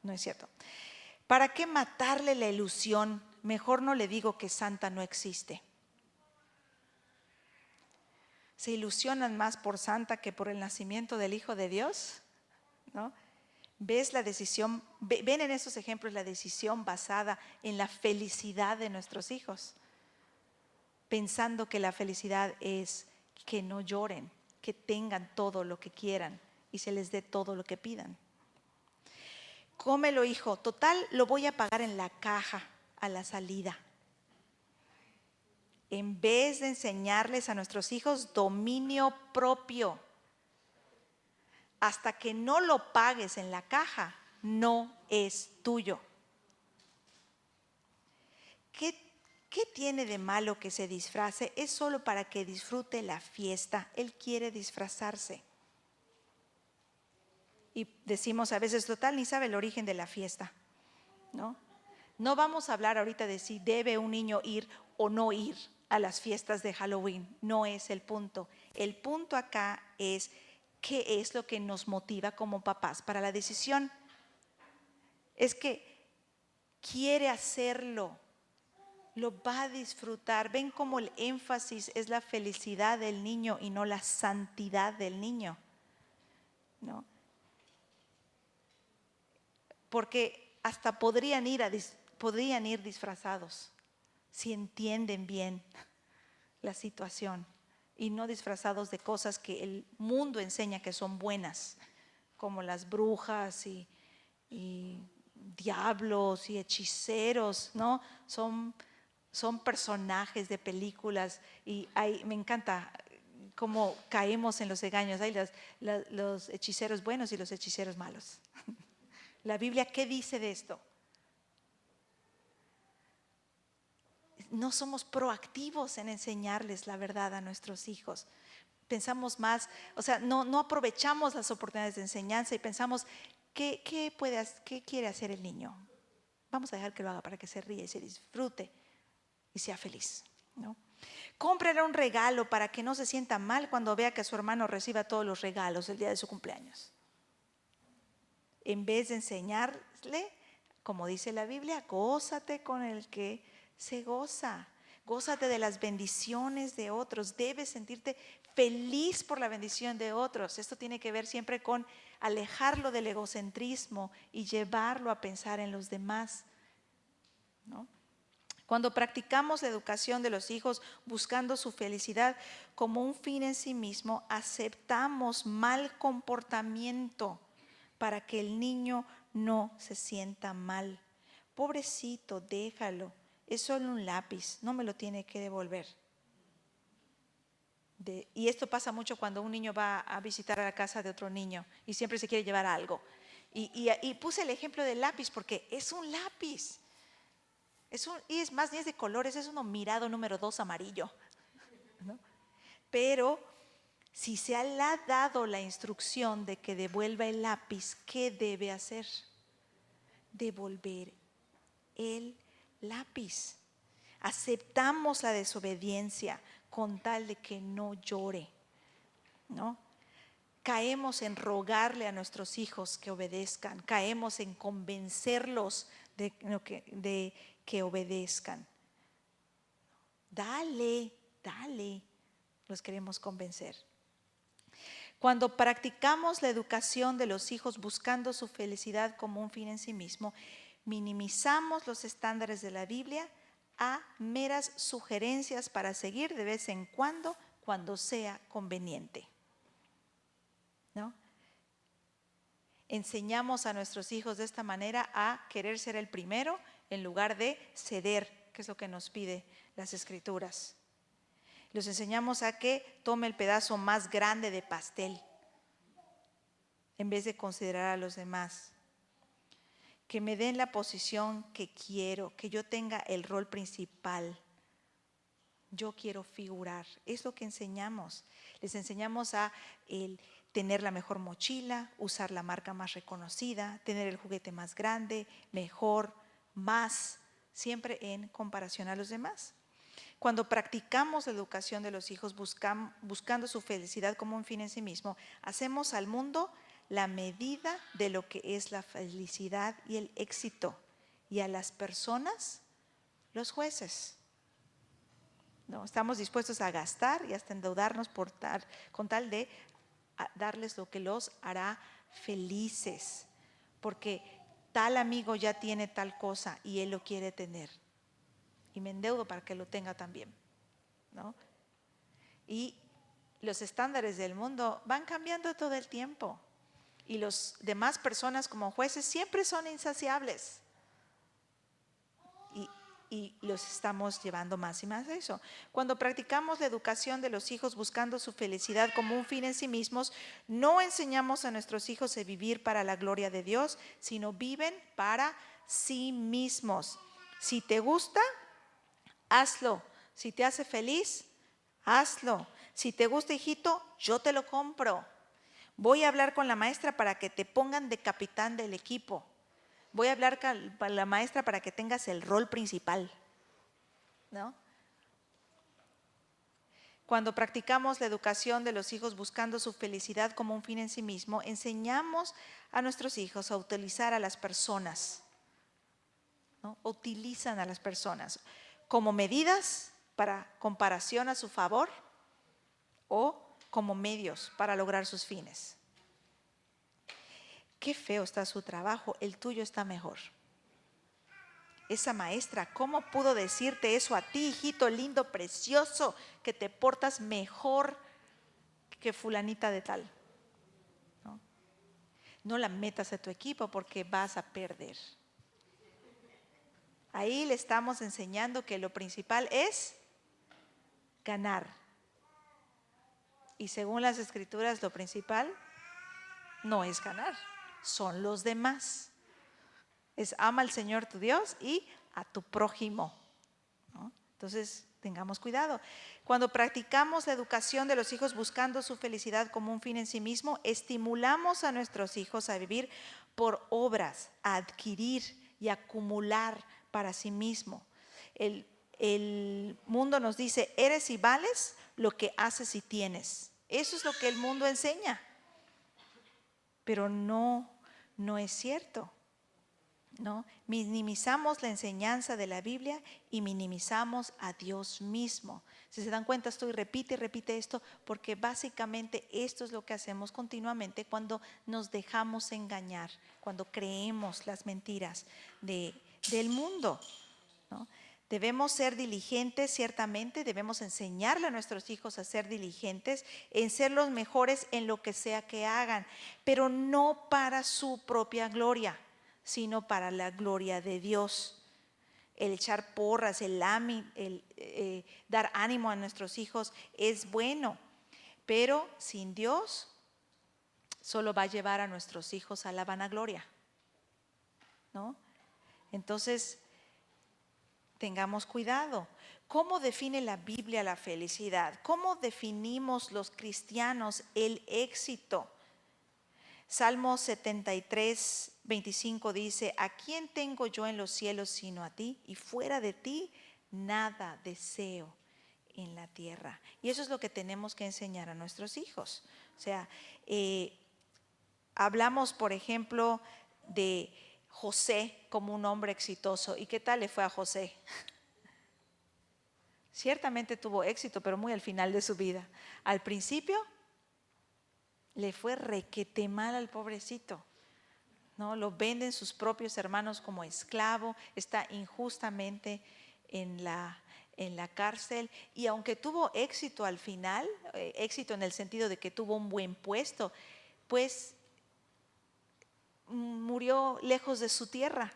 no es cierto. ¿Para qué matarle la ilusión? Mejor no le digo que Santa no existe. ¿Se ilusionan más por Santa que por el nacimiento del Hijo de Dios? ¿No? ¿Ves la decisión? ¿Ven en esos ejemplos la decisión basada en la felicidad de nuestros hijos? Pensando que la felicidad es que no lloren, que tengan todo lo que quieran y se les dé todo lo que pidan. Cómelo, hijo, total lo voy a pagar en la caja a la salida. En vez de enseñarles a nuestros hijos dominio propio, hasta que no lo pagues en la caja, no es tuyo. ¿Qué tiene de malo que se disfrace? Es solo para que disfrute la fiesta. Él quiere disfrazarse. Y decimos a veces, total, ni sabe el origen de la fiesta, ¿no? No vamos a hablar ahorita de si debe un niño ir o no ir a las fiestas de Halloween. No es el punto. El punto acá es qué es lo que nos motiva como papás para la decisión. Es que quiere hacerlo, lo va a disfrutar. Ven cómo el énfasis es la felicidad del niño y no la santidad del niño, ¿no? Porque hasta podrían ir disfrazados si entienden bien la situación y no disfrazados de cosas que el mundo enseña que son buenas, como las brujas y diablos y hechiceros, ¿no? Son personajes de películas y me encanta cómo caemos en los engaños. Hay los hechiceros buenos y los hechiceros malos. La Biblia, ¿qué dice de esto? No somos proactivos en enseñarles la verdad a nuestros hijos. Pensamos más, o sea, no aprovechamos las oportunidades de enseñanza y pensamos, ¿qué quiere hacer el niño? Vamos a dejar que lo haga para que se ríe y se disfrute y sea feliz, ¿no? Cómprale un regalo para que no se sienta mal cuando vea que su hermano reciba todos los regalos el día de su cumpleaños. En vez de enseñarle, como dice la Biblia, gózate con el que se goza. Gózate de las bendiciones de otros. Debes sentirte feliz por la bendición de otros. Esto tiene que ver siempre con alejarlo del egocentrismo y llevarlo a pensar en los demás, ¿no? Cuando practicamos la educación de los hijos buscando su felicidad como un fin en sí mismo, aceptamos mal comportamiento para que el niño no se sienta mal. Pobrecito, déjalo, es solo un lápiz, no me lo tiene que devolver. Y esto pasa mucho cuando un niño va a visitar a la casa de otro niño y siempre se quiere llevar algo. Y puse el ejemplo del lápiz porque es un lápiz. Y es más, ni es de colores, es uno mirado número 2 amarillo, ¿no? Pero si se le ha dado la instrucción de que devuelva el lápiz, ¿qué debe hacer? Devolver el lápiz. Aceptamos la desobediencia con tal de que no llore, ¿no? Caemos en rogarle a nuestros hijos que obedezcan, caemos en convencerlos de que obedezcan. Dale, los queremos convencer. Cuando practicamos la educación de los hijos buscando su felicidad como un fin en sí mismo, minimizamos los estándares de la Biblia a meras sugerencias para seguir de vez en cuando sea conveniente, ¿no? Enseñamos a nuestros hijos de esta manera a querer ser el primero en lugar de ceder, que es lo que nos pide las Escrituras. Los enseñamos a que tome el pedazo más grande de pastel en vez de considerar a los demás. Que me den la posición que quiero, que yo tenga el rol principal. Yo quiero figurar. Es lo que enseñamos. Les enseñamos a tener la mejor mochila, usar la marca más reconocida, tener el juguete más grande, mejor, más, siempre en comparación a los demás. Cuando practicamos la educación de los hijos buscando su felicidad como un fin en sí mismo, hacemos al mundo la medida de lo que es la felicidad y el éxito, y a las personas los jueces. No, estamos dispuestos a gastar y hasta endeudarnos con tal de darles lo que los hará felices, porque tal amigo ya tiene tal cosa y él lo quiere tener, y me endeudo para que lo tenga también, ¿no? Y los estándares del mundo van cambiando todo el tiempo, y los demás personas como jueces siempre son insaciables, y los estamos llevando más y más a eso. Cuando practicamos la educación de los hijos buscando su felicidad como un fin en sí mismos, no enseñamos a nuestros hijos a vivir para la gloria de Dios, sino viven para sí mismos. Si te gusta, hazlo. Si te hace feliz, hazlo. Si te gusta, hijito, yo te lo compro. Voy a hablar con la maestra para que te pongan de capitán del equipo. Voy a hablar con la maestra para que tengas el rol principal, ¿no? Cuando practicamos la educación de los hijos buscando su felicidad como un fin en sí mismo, enseñamos a nuestros hijos a utilizar a las personas, ¿no? Utilizan a las personas como medidas para comparación a su favor o como medios para lograr sus fines. Qué feo está su trabajo, el tuyo está mejor. Esa maestra, ¿cómo pudo decirte eso a ti, hijito lindo, precioso, que te portas mejor que fulanita de tal? No la metas a tu equipo porque vas a perder. Ahí le estamos enseñando que lo principal es ganar. Y según las Escrituras, lo principal no es ganar, son los demás. Es ama al Señor tu Dios y a tu prójimo, ¿no? Entonces, tengamos cuidado. Cuando practicamos la educación de los hijos buscando su felicidad como un fin en sí mismo, estimulamos a nuestros hijos a vivir por obras, a adquirir y acumular para sí mismo. El mundo nos dice, eres y vales lo que haces y tienes. Eso es lo que el mundo enseña. Pero no es cierto, ¿no? Minimizamos la enseñanza de la Biblia y minimizamos a Dios mismo. Si se dan cuenta, estoy repite esto, porque básicamente esto es lo que hacemos continuamente cuando nos dejamos engañar, cuando creemos las mentiras del mundo, ¿no? Debemos ser diligentes, ciertamente, debemos enseñarle a nuestros hijos a ser diligentes, en ser los mejores en lo que sea que hagan, pero no para su propia gloria, sino para la gloria de Dios. El echar porras, el dar ánimo a nuestros hijos es bueno, pero sin Dios solo va a llevar a nuestros hijos a la vanagloria, ¿no? Entonces, tengamos cuidado. ¿Cómo define la Biblia la felicidad? ¿Cómo definimos los cristianos el éxito? Salmo 73, 25 dice: ¿a quién tengo yo en los cielos sino a ti? Y fuera de ti nada deseo en la tierra. Y eso es lo que tenemos que enseñar a nuestros hijos. O sea, hablamos, por ejemplo, de José como un hombre exitoso. ¿Y qué tal le fue a José? Ciertamente tuvo éxito, pero muy al final de su vida. Al principio le fue requete mal al pobrecito, ¿no? Lo venden sus propios hermanos como esclavo, está injustamente en la cárcel, y aunque tuvo éxito al final, éxito en el sentido de que tuvo un buen puesto, pues murió lejos de su tierra.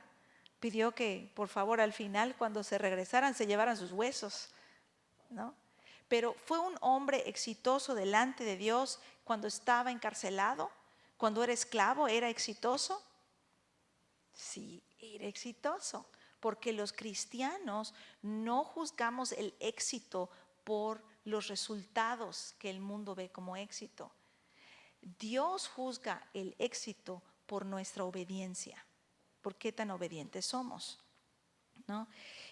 Pidió que por favor al final, cuando se regresaran, se llevaran sus huesos, ¿no? Pero fue un hombre exitoso delante de Dios cuando estaba encarcelado, cuando era esclavo, ¿era exitoso? Sí, era exitoso, porque los cristianos no juzgamos el éxito por los resultados que el mundo ve como éxito. Dios juzga el éxito por nuestra obediencia, por qué tan obedientes somos, ¿no?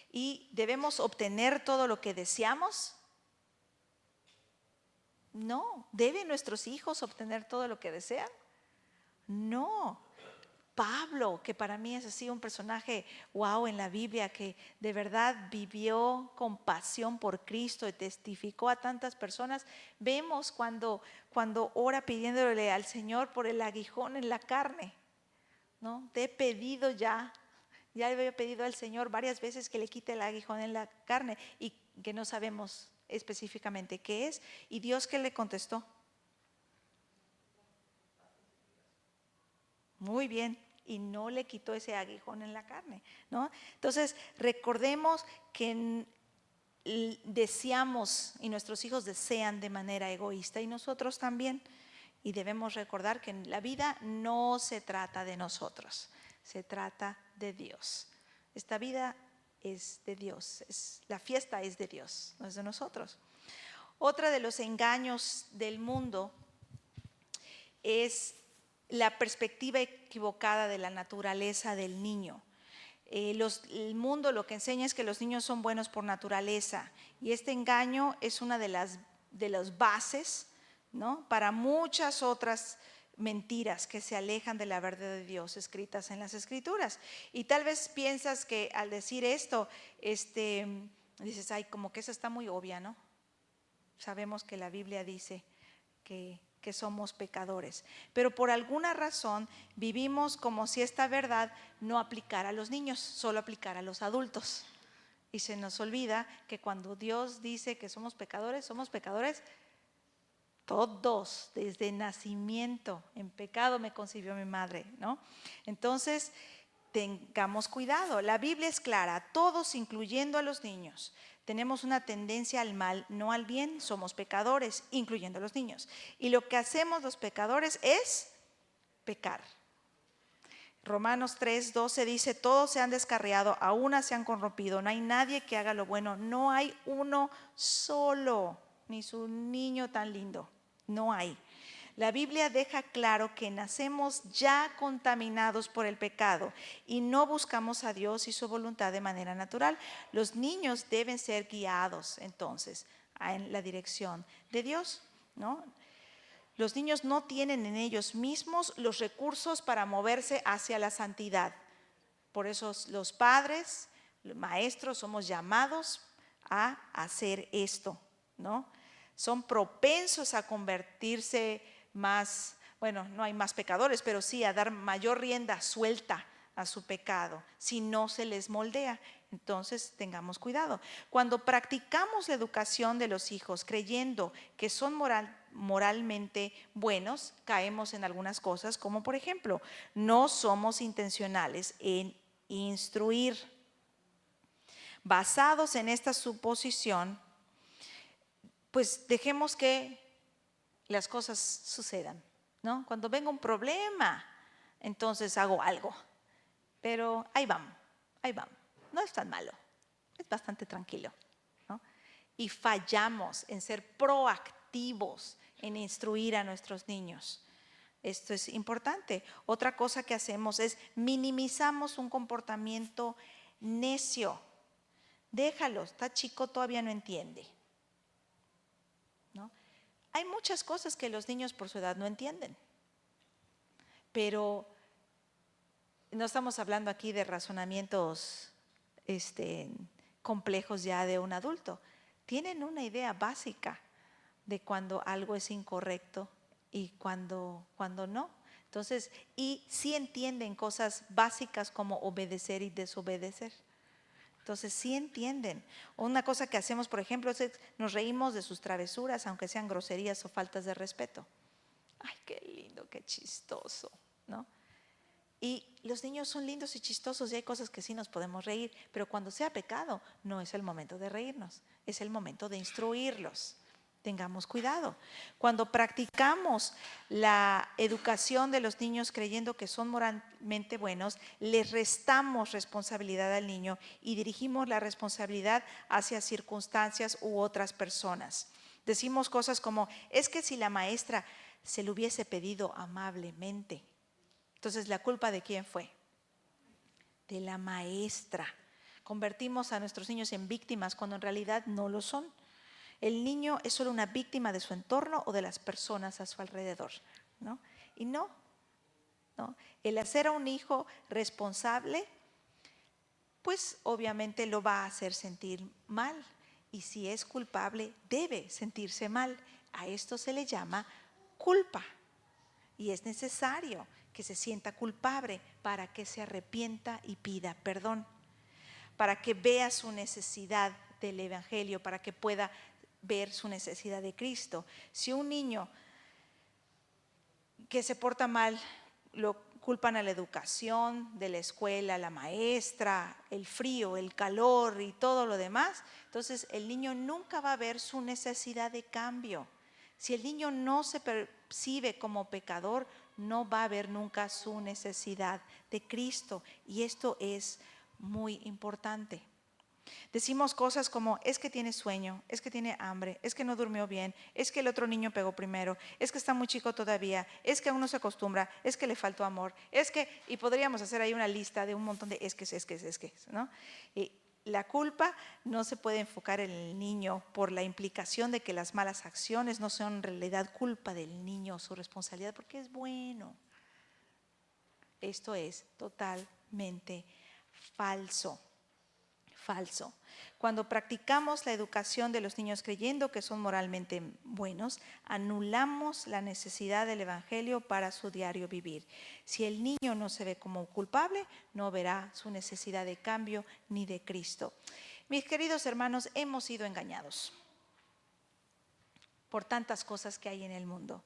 Y debemos obtener todo lo que deseamos. No. ¿Deben nuestros hijos obtener todo lo que desean? No. Pablo, que para mí es así un personaje wow en la Biblia, que de verdad vivió con pasión por Cristo y testificó a tantas personas. Vemos cuando ora pidiéndole al Señor por el aguijón en la carne, ¿no? Te he pedido ya le había pedido al Señor varias veces que le quite el aguijón en la carne, y que no sabemos específicamente qué es. ¿Y Dios qué le contestó? Muy bien, y no le quitó ese aguijón en la carne, ¿no? Entonces, recordemos que deseamos, y nuestros hijos desean de manera egoísta, y nosotros también. Y debemos recordar que en la vida no se trata de nosotros, se trata de Dios. Esta vida es de Dios, la fiesta es de Dios, no es de nosotros. Otra de los engaños del mundo es la perspectiva equivocada de la naturaleza del niño. El mundo lo que enseña es que los niños son buenos por naturaleza, y este engaño es una de las bases, ¿no?, para muchas otras mentiras que se alejan de la verdad de Dios escritas en las Escrituras. Y tal vez piensas que al decir esto, dices, ay, como que eso está muy obvia, ¿no? Sabemos que la Biblia dice que somos pecadores, pero por alguna razón vivimos como si esta verdad no aplicara a los niños, solo aplicara a los adultos. Y se nos olvida que cuando Dios dice que somos pecadores todos, desde nacimiento. En pecado me concibió mi madre, ¿no? Entonces, tengamos cuidado. La Biblia es clara, todos, incluyendo a los niños, tenemos una tendencia al mal, no al bien. Somos pecadores, incluyendo a los niños. Y lo que hacemos los pecadores es pecar. Romanos 3:12 dice: todos se han descarriado, a una se han corrompido, no hay nadie que haga lo bueno, no hay uno solo, ni su niño tan lindo, no hay. La Biblia deja claro que nacemos ya contaminados por el pecado y no buscamos a Dios y su voluntad de manera natural. Los niños deben ser guiados entonces en la dirección de Dios, ¿no? Los niños no tienen en ellos mismos los recursos para moverse hacia la santidad. Por eso los padres, los maestros, somos llamados a hacer esto, ¿no? Son propensos a convertirse más, bueno, no hay más pecadores, pero sí a dar mayor rienda suelta a su pecado si no se les moldea. Entonces tengamos cuidado. Cuando practicamos la educación de los hijos creyendo que son moralmente buenos, caemos en algunas cosas, como por ejemplo, no somos intencionales en instruir. Basados en esta suposición, pues dejemos que las cosas sucedan, ¿no? Cuando venga un problema, entonces hago algo. Pero ahí vamos. No es tan malo, es bastante tranquilo, ¿no? Y fallamos en ser proactivos, en instruir a nuestros niños. Esto es importante. Otra cosa que hacemos es minimizamos un comportamiento necio. Déjalo, está chico, todavía no entiende, ¿no? Hay muchas cosas que los niños por su edad no entienden, pero no estamos hablando aquí de razonamientos complejos ya de un adulto. Tienen una idea básica de cuando algo es incorrecto y cuando no. Entonces, y sí entienden cosas básicas como obedecer y desobedecer. Entonces sí entienden. Una cosa que hacemos, por ejemplo, es nos reímos de sus travesuras, aunque sean groserías o faltas de respeto. Ay, qué lindo, qué chistoso, ¿no? Y los niños son lindos y chistosos y hay cosas que sí nos podemos reír, pero cuando sea pecado no es el momento de reírnos, es el momento de instruirlos. Tengamos cuidado. Cuando practicamos la educación de los niños creyendo que son moralmente buenos, les restamos responsabilidad al niño y dirigimos la responsabilidad hacia circunstancias u otras personas. Decimos cosas como, es que si la maestra se lo hubiese pedido amablemente, entonces, ¿la culpa de quién fue? De la maestra. Convertimos a nuestros niños en víctimas cuando en realidad no lo son. El niño es solo una víctima de su entorno o de las personas a su alrededor, ¿no? Y no. El hacer a un hijo responsable, pues obviamente lo va a hacer sentir mal. Y si es culpable, debe sentirse mal. A esto se le llama culpa. Y es necesario que se sienta culpable para que se arrepienta y pida perdón, para que vea su necesidad del Evangelio, para que pueda ver su necesidad de Cristo. Si un niño que se porta mal lo culpan a la educación, de la escuela, la maestra, el frío, el calor y todo lo demás, entonces el niño nunca va a ver su necesidad de cambio. Si el niño no se percibe como pecador, no va a ver nunca su necesidad de Cristo. Y esto es muy importante. Decimos cosas como, es que tiene sueño, es que tiene hambre, es que no durmió bien, es que el otro niño pegó primero, es que está muy chico todavía, es que aún no se acostumbra, es que le faltó amor, es que, y podríamos hacer ahí una lista de un montón de es que, ¿no? Y la culpa no se puede enfocar en el niño por la implicación de que las malas acciones no son en realidad culpa del niño o su responsabilidad, porque es bueno. Esto es totalmente falso. Cuando practicamos la educación de los niños creyendo que son moralmente buenos, anulamos la necesidad del Evangelio para su diario vivir. Si el niño no se ve como culpable, no verá su necesidad de cambio ni de Cristo. Mis queridos hermanos, hemos sido engañados por tantas cosas que hay en el mundo.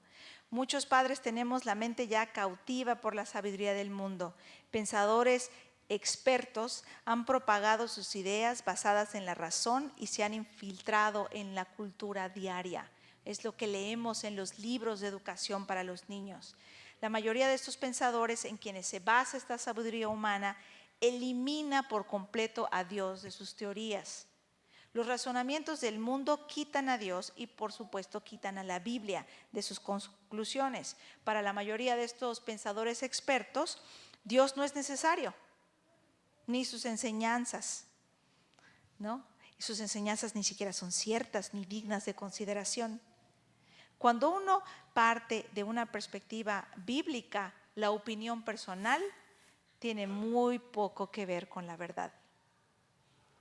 Muchos padres tenemos la mente ya cautiva por la sabiduría del mundo. Pensadores expertos han propagado sus ideas basadas en la razón y se han infiltrado en la cultura diaria. Es lo que leemos en los libros de educación para los niños. La mayoría de estos pensadores en quienes se basa esta sabiduría humana elimina por completo a Dios de sus teorías. Los razonamientos del mundo quitan a Dios y por supuesto quitan a la Biblia de sus conclusiones. Para la mayoría de estos pensadores expertos, Dios no es necesario, ni sus enseñanzas, ¿no? Y sus enseñanzas ni siquiera son ciertas ni dignas de consideración. Cuando uno parte de una perspectiva bíblica, la opinión personal tiene muy poco que ver con la verdad,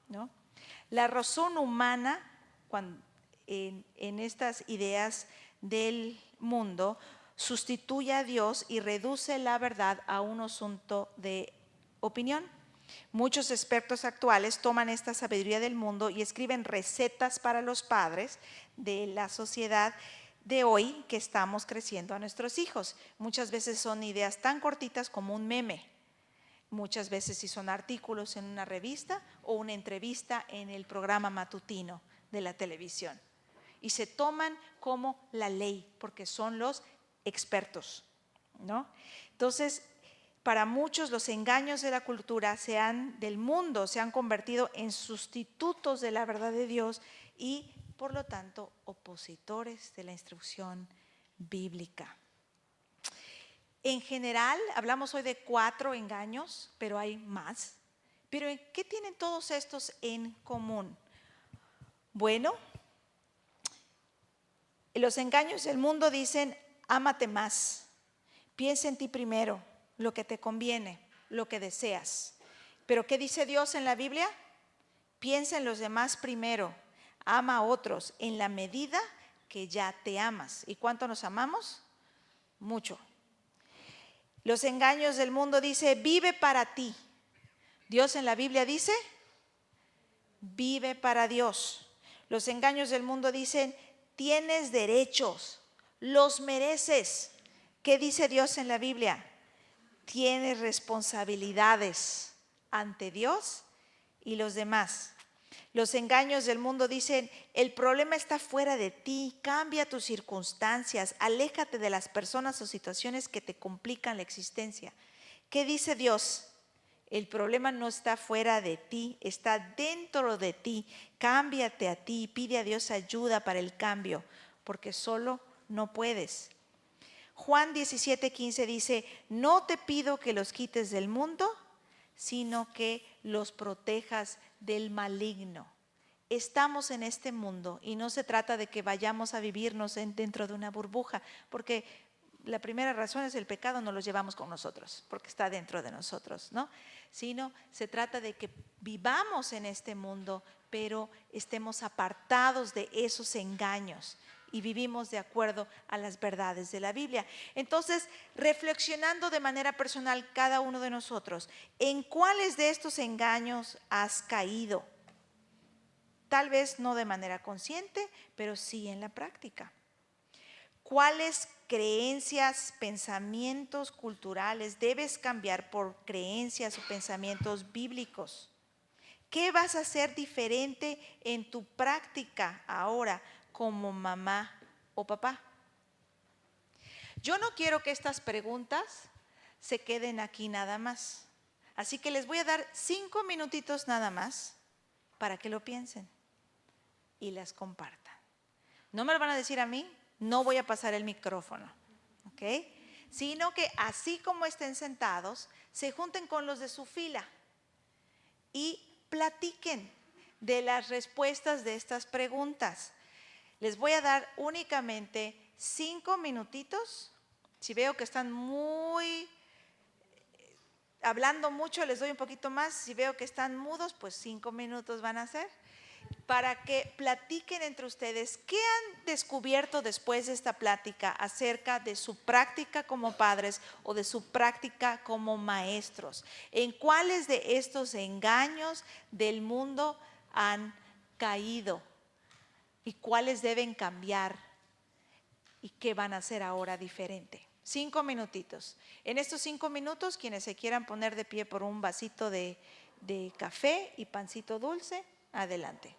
¿no? La razón humana, en estas ideas del mundo, sustituye a Dios y reduce la verdad a un asunto de opinión. Muchos expertos actuales toman esta sabiduría del mundo y escriben recetas para los padres de la sociedad de hoy que estamos creciendo a nuestros hijos. Muchas veces son ideas tan cortitas como un meme. Muchas veces sí son artículos en una revista o una entrevista en el programa matutino de la televisión. Y se toman como la ley porque son los expertos, ¿no? Entonces, para muchos los engaños de la cultura del mundo se han convertido en sustitutos de la verdad de Dios y, por lo tanto, opositores de la instrucción bíblica. En general, hablamos hoy de 4 engaños, pero hay más. Pero ¿qué tienen todos estos en común? Bueno, los engaños del mundo dicen, ámate más, piensa en ti primero, lo que te conviene, lo que deseas. Pero ¿qué dice Dios en la Biblia? Piensa en los demás primero, ama a otros en la medida que ya te amas. ¿Y cuánto nos amamos? Mucho. Los engaños del mundo dice, vive para ti. Dios en la Biblia dice, vive para Dios. Los engaños del mundo dicen, tienes derechos, los mereces. ¿Qué dice Dios en la Biblia? Tienes responsabilidades ante Dios y los demás. Los engaños del mundo dicen, el problema está fuera de ti, cambia tus circunstancias, aléjate de las personas o situaciones que te complican la existencia. ¿Qué dice Dios? El problema no está fuera de ti, está dentro de ti. Cámbiate a ti, pide a Dios ayuda para el cambio, porque solo no puedes. Juan 17:15 dice, no te pido que los quites del mundo, sino que los protejas del maligno. Estamos en este mundo y no se trata de que vayamos a vivirnos dentro de una burbuja, porque la primera razón es el pecado, no lo llevamos con nosotros, porque está dentro de nosotros, ¿no? Sino se trata de que vivamos en este mundo, pero estemos apartados de esos engaños y vivimos de acuerdo a las verdades de la Biblia. Entonces, reflexionando de manera personal cada uno de nosotros, ¿en cuáles de estos engaños has caído? Tal vez no de manera consciente, pero sí en la práctica. ¿Cuáles creencias, pensamientos culturales debes cambiar por creencias o pensamientos bíblicos? ¿Qué vas a hacer diferente en tu práctica ahora como mamá o papá? Yo no quiero que estas preguntas se queden aquí nada más. Así que les voy a dar 5 minutitos nada más para que lo piensen y las compartan. No me lo van a decir a mí, no voy a pasar el micrófono, ¿ok? Sino que así como estén sentados, se junten con los de su fila y platiquen de las respuestas de estas preguntas. Les voy a dar únicamente 5 minutitos. Si veo que están hablando mucho, les doy un poquito más. Si veo que están mudos, pues 5 minutos van a ser, para que platiquen entre ustedes qué han descubierto después de esta plática acerca de su práctica como padres o de su práctica como maestros. ¿En cuáles de estos engaños del mundo han caído? ¿Y cuáles deben cambiar? ¿Y qué van a hacer ahora diferente? 5 minutitos. En estos 5 minutos, quienes se quieran poner de pie por un vasito de café y pancito dulce, adelante.